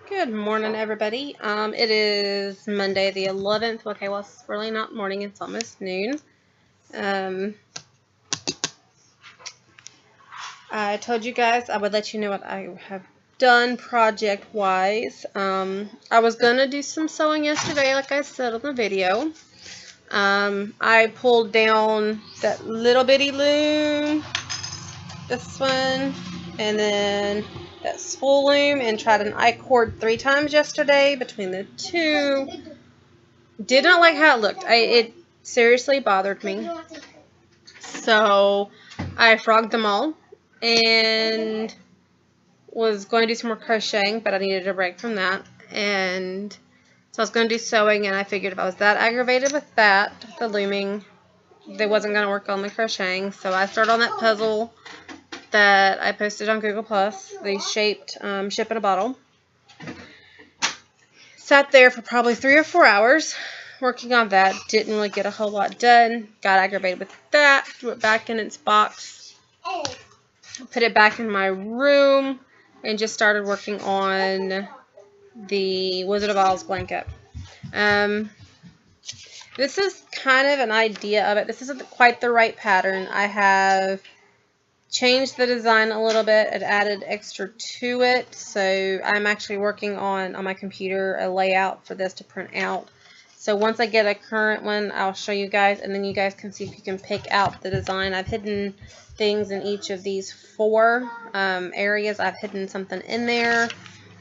Good morning, everybody. It is Monday the 11th. Okay, well, it's really not morning. It's almost noon. I told you guys I would let you know what I have done project-wise. I was going to do some sewing yesterday, like I said on the video. I pulled down that little bitty loom, this one, and then that spool loom, and tried an I-cord 3 times yesterday between the two. Did not like how it looked. It seriously bothered me. So I frogged them all and was going to do some more crocheting, but I needed a break from that. And so I was going to do sewing, and I figured if I was that aggravated with that, the looming, they wasn't going to work on the crocheting. So I started on that puzzle that I posted on Google+, the shaped ship in a bottle. Sat there for probably 3 or 4 hours working on that. Didn't really get a whole lot done. Got aggravated with that. Threw it back in its box. Put it back in my room and just started working on the Wizard of Oz blanket. This is kind of an idea of it. This isn't quite the right pattern. I have changed the design a little bit and added extra to it. So I'm actually working on my computer a layout for this to print out. So once I get a current one, I'll show you guys, and then you guys can see if you can pick out the design. I've hidden things in each of these 4 areas. I've hidden something in there.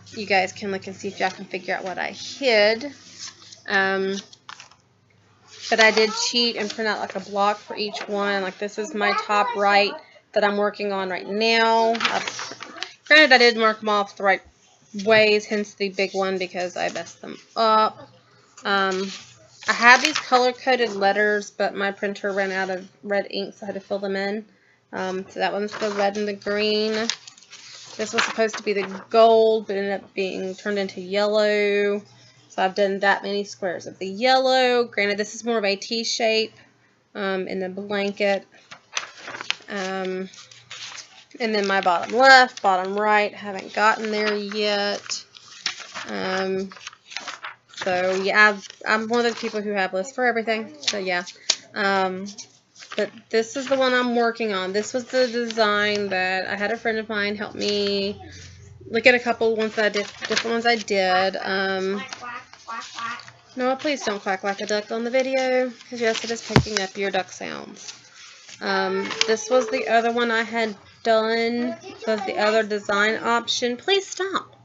You guys can look and see if y'all can figure out what I hid. But I did cheat and print out like a block for each one. Like this is my top right that I'm working on right now. Granted, I did mark them off the right ways, hence the big one, because I messed them up. I had these color-coded letters, but my printer ran out of red ink, so I had to fill them in. So that one's the red and the green. This was supposed to be the gold, but ended up being turned into yellow. So I've done that many squares of the yellow. Granted, this is more of a T shape in the blanket. And then my bottom left, bottom right, haven't gotten there yet. So yeah, I'm one of those people who have lists for everything. So yeah, but this is the one I'm working on. This was the design that I had a friend of mine help me look at a couple ones that I did, different ones I did. No, please don't quack like a duck on the video, because yes, it is picking up your duck sounds. This was the other one I had done. This was the other design option. Please stop.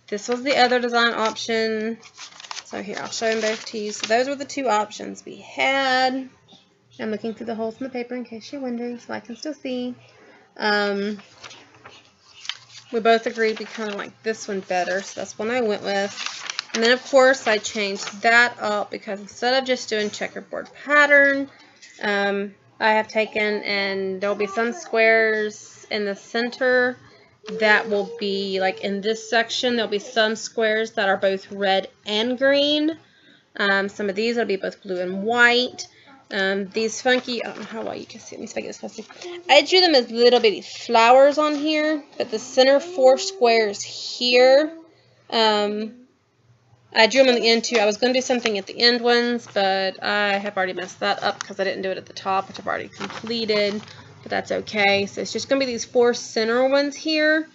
This was the other design option. So here, I'll show them both to you. So those were the 2 options we had. I'm looking through the holes in the paper in case you're wondering, so I can still see. We both agreed we kind of like this one better, so that's one I went with. And then, of course, I changed that up because instead of just doing checkerboard pattern, I have taken, and there will be some squares in the center that will be, like in this section, there will be some squares that are both red and green. Some of these will be both blue and white. These funky, I don't know how well you can see. Let me see if I get this close. I drew them as little bitty flowers on here, but the center 4 squares here, I drew them on the end too. I was going to do something at the end ones, but I have already messed that up because I didn't do it at the top, which I've already completed, but that's okay. So it's just going to be these 4 center ones here.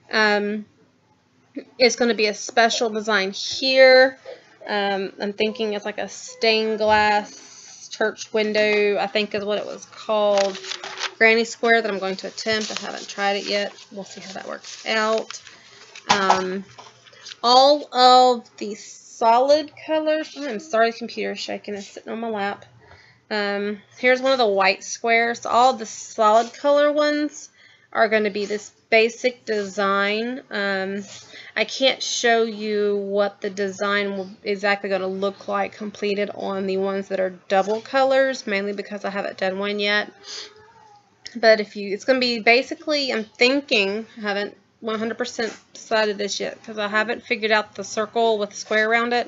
It's going to be a special design here. I'm thinking it's like a stained glass church window, I think is what it was called. Granny square that I'm going to attempt. I haven't tried it yet. We'll see how that works out. All of the solid colors. I'm sorry, the computer is shaking. It's sitting on my lap. Here's one of the white squares. All the solid color ones are going to be this basic design. I can't show you what the design will exactly going to look like completed on the ones that are double colors, mainly because I haven't done one yet. But it's going to be basically, I'm thinking, I haven't 100% decided this yet because I haven't figured out the circle with the square around it.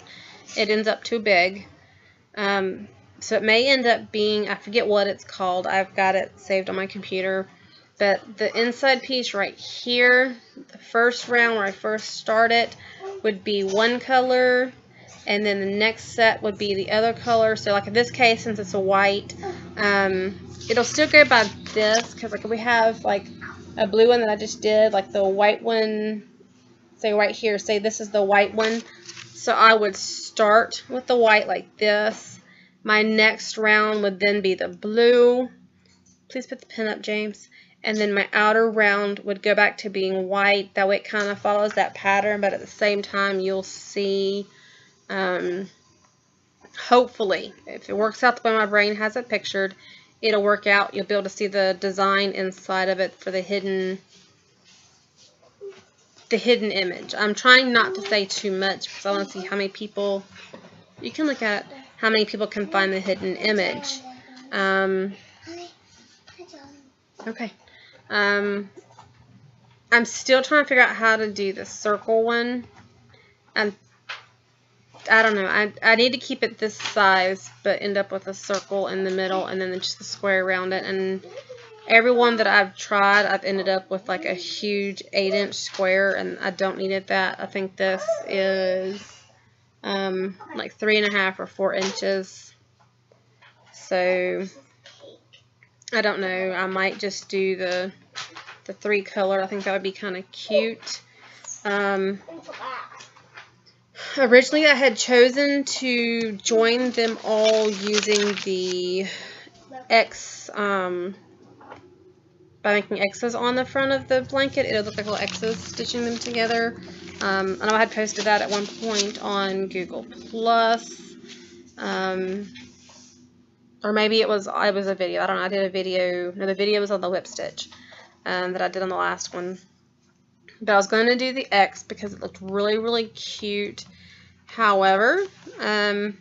It ends up too big. So it may end up being, I forget what it's called. I've got it saved on my computer. But the inside piece right here, the first round where I first started, would be one color, and then the next set would be the other color. So like in this case, since it's a white, it'll still go by this, because like we have like a blue one that I just did, like the white one, say right here, say this is the white one. So I would start with the white like this. My next round would then be the blue. Please put the pen up, James. And then my outer round would go back to being white. That way it kind of follows that pattern, but at the same time you'll see, hopefully, if it works out the way my brain has it pictured, it'll work out. You'll be able to see the design inside of it for the hidden image. I'm trying not to say too much because I want to see how many people, you can look at it, how many people can find the hidden image. Okay. I'm still trying to figure out how to do the circle one. I don't know. I need to keep it this size, but end up with a circle in the middle and then just a square around it. And every one that I've tried, I've ended up with like a huge 8-inch square, and I don't need it that. I think this is like 3.5 or 4 inches. So I don't know. I might just do the 3 color. I think that would be kind of cute. Originally, I had chosen to join them all using the X, by making X's on the front of the blanket. It'll look like little X's stitching them together. I know I had posted that at one point on Google Plus. Or maybe it was a video. I don't know. I did a video. No, the video was on the whip stitch that I did on the last one. But I was going to do the X because it looked really, really cute. However, I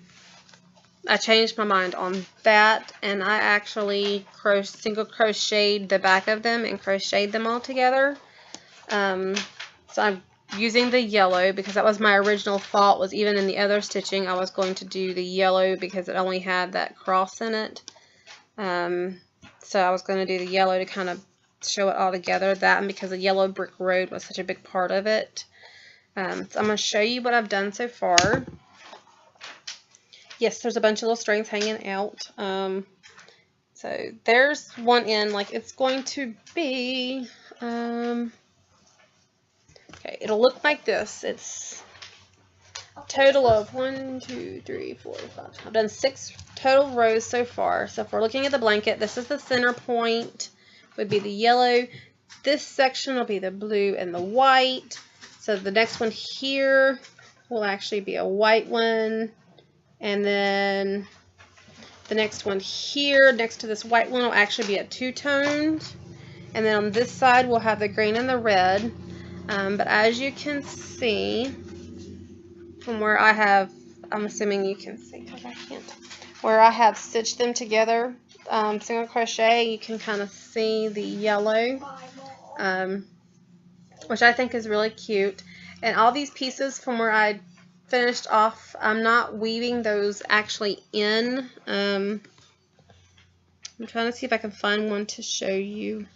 changed my mind on that, and I actually single crocheted the back of them and crocheted them all together. So I'm using the yellow because that was my original thought, was even in the other stitching I was going to do the yellow because it only had that cross in it. So I was going to do the yellow to kind of show it all together, that and because the yellow brick road was such a big part of it. So I'm going to show you what I've done so far. Yes, there's a bunch of little strings hanging out. So there's one end, like it's going to be, okay, it'll look like this. It's a total of 1, 2, 3, 4, 5. I've done 6 total rows so far. So if we're looking at the blanket, this is the center point, would be the yellow. This section will be the blue and the white. So the next one here will actually be a white one. And then the next one here, next to this white one, will actually be a two-toned. And then on this side, we'll have the green and the red. But as you can see, from where I have, I'm assuming you can see because I can't, where I have stitched them together, single crochet, you can kind of see the yellow, which I think is really cute. And all these pieces from where I finished off, I'm not weaving those actually in. I'm trying to see if I can find one to show you.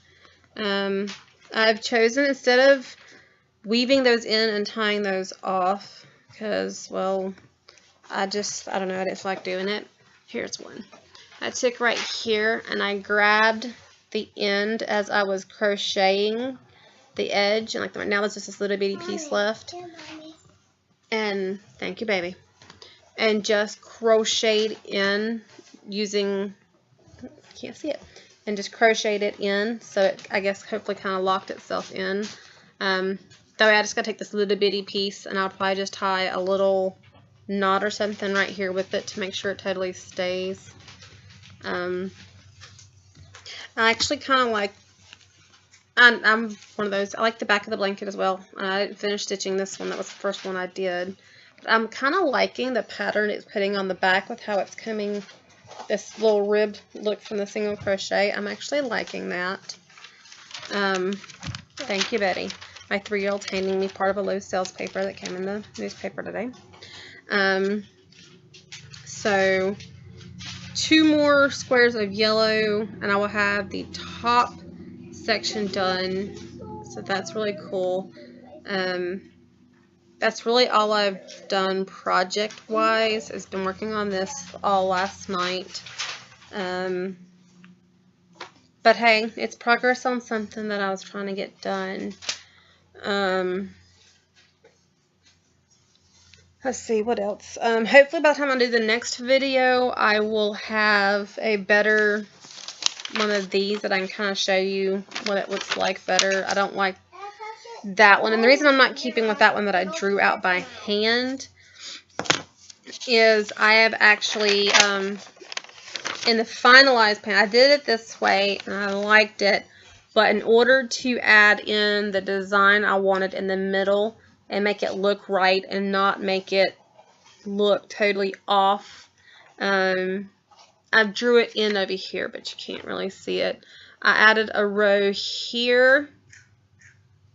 I've chosen, instead of weaving those in and tying those off, because, well, I don't know, I just like doing it. Here's one. I took right here and I grabbed the end as I was crocheting the edge, and like now there's just this little bitty piece left. And thank you, baby. And just crocheted in using, can't see it, and just crocheted it in, so it, I guess, hopefully kind of locked itself in. That way I just gotta take this little bitty piece and I'll probably just tie a little knot or something right here with it to make sure it totally stays. I actually kind of like, I'm one of those, I like the back of the blanket as well. I didn't finish stitching this one, that was the first one I did. But I'm kind of liking the pattern it's putting on the back with how it's coming, this little ribbed look from the single crochet. I'm actually liking that. Thank you, Betty. My 3-year-old's handing me part of a Lowe's sales paper that came in the newspaper today. So 2 more squares of yellow, and I will have the top section done. So that's really cool. That's really all I've done project-wise. I've been working on this all last night. But hey, it's progress on something that I was trying to get done. Let's see, what else? Hopefully by the time I do the next video, I will have a better one of these that I can kind of show you what it looks like better. I don't like that one. And the reason I'm not keeping with that one that I drew out by hand is I have actually, in the finalized pan, I did it this way and I liked it. But in order to add in the design I wanted in the middle and make it look right and not make it look totally off, I drew it in over here, but you can't really see it. I added a row here,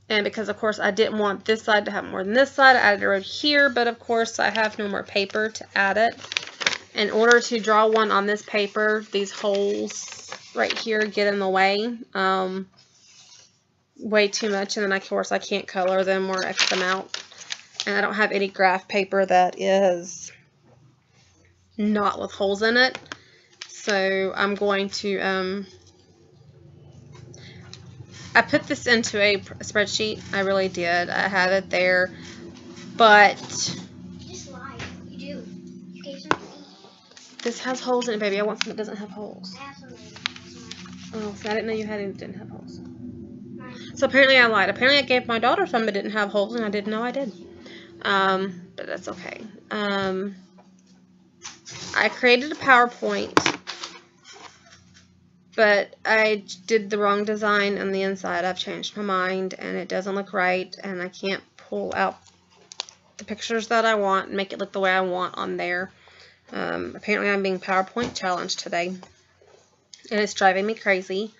and because of course I didn't want this side to have more than this side, I added a row here, but of course I have no more paper to add it. In order to draw one on this paper, these holes right here get in the way way too much, and then of course I can't color them or X them out, and I don't have any graph paper that is not with holes in it. So I'm going to, I put this into a spreadsheet. I really did. I have it there. But You just lied. You do. You gave some to eat. This has holes in it, baby. I want some that doesn't have holes. I have some later. Oh, so I didn't know you had any that didn't have holes. So apparently I lied. Apparently I gave my daughter some that didn't have holes, and I didn't know I did. But that's okay. I created a PowerPoint, but I did the wrong design on the inside. I've changed my mind, and it doesn't look right, and I can't pull out the pictures that I want and make it look the way I want on there. Apparently I'm being PowerPoint challenged today, and it's driving me crazy.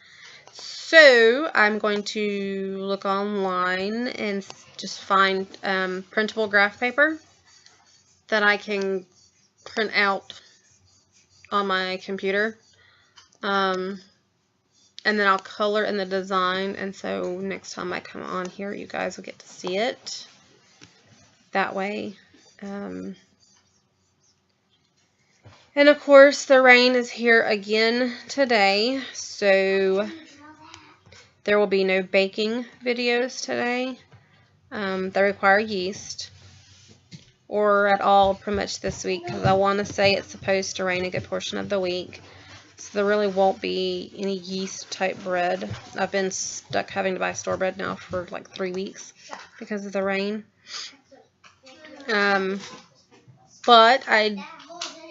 So I'm going to look online and just find printable graph paper that I can print out on my computer. And then I'll color in the design, and so next time I come on here you guys will get to see it that way. And of course the rain is here again today, so there will be no baking videos today that require yeast, or at all pretty much this week, because I want to say it's supposed to rain a good portion of the week. So there really won't be any yeast type bread. I've been stuck having to buy store bread now for like 3 weeks because of the rain. But I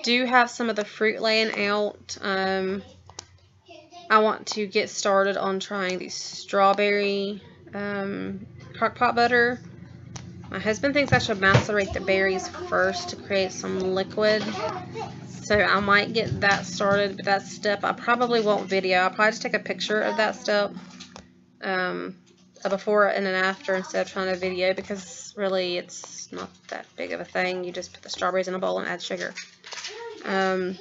do have some of the fruit laying out. I want to get started on trying the strawberry crock-pot butter. My husband thinks I should macerate the berries first to create some liquid. So I might get that started, but that step I probably won't video. I'll probably just take a picture of that step, a before and an after, instead of trying to video, because really it's not that big of a thing. You just put the strawberries in a bowl and add sugar. So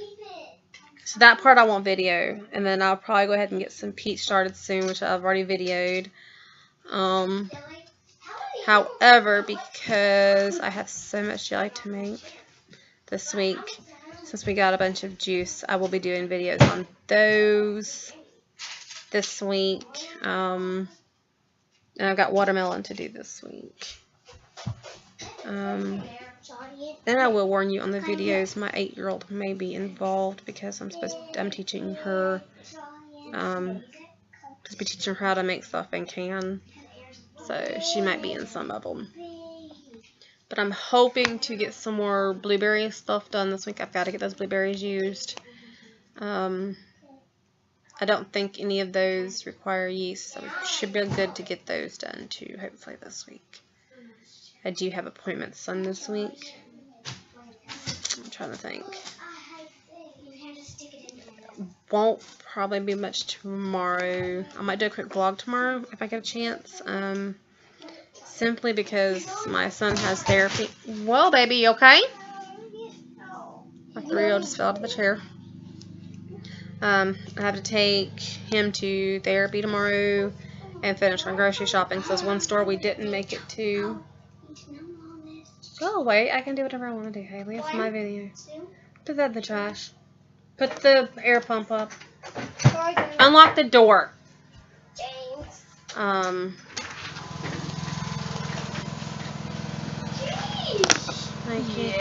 that part I won't video, and then I'll probably go ahead and get some peach started soon, which I've already videoed. However, because I have so much jelly to make this week, since we got a bunch of juice, I will be doing videos on those this week. And I've got watermelon to do this week. And I will warn you on the videos, my 8-year-old may be involved, because I'm teaching her, to be teaching her how to make stuff in can. So she might be in some of them. But I'm hoping to get some more blueberry stuff done this week. I've got to get those blueberries used. I don't think any of those require yeast, so it should be good to get those done too, hopefully this week. I do have appointments on this week. I'm trying to think. Won't probably be much tomorrow. I might do a quick vlog tomorrow if I get a chance. Simply because my son has therapy. Well, baby, you okay? My 3-year-old just fell out of the chair. I have to take him to therapy tomorrow, and finish our grocery shopping. So there's one store we didn't make it to. Go away. I can do whatever I want to do, Haley. It's my video. Put that in the trash. Put the air pump up. Unlock the door. Thank you.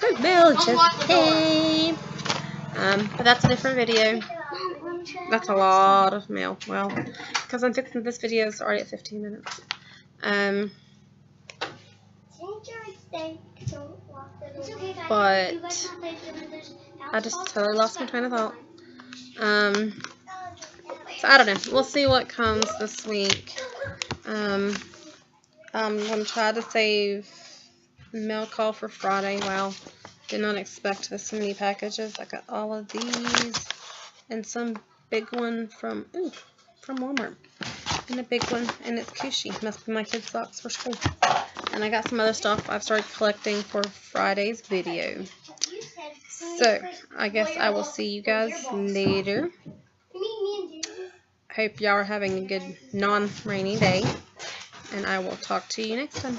Good bill, just but that's a different video. That's a lot of mail. Well, because I'm fixing this video, it's already at 15 minutes. But I just totally lost my train of thought. So I don't know. We'll see what comes this week. I'm gonna try to save mail call for Friday. Wow, did not expect this many packages. I got all of these and some big one from Walmart, and a big one, and it's Cushy. Must be my kids' socks for school. And I got some other stuff I've started collecting for Friday's video. So I guess I will see you guys later. Hope y'all are having a good non-rainy day, and I will talk to you next time.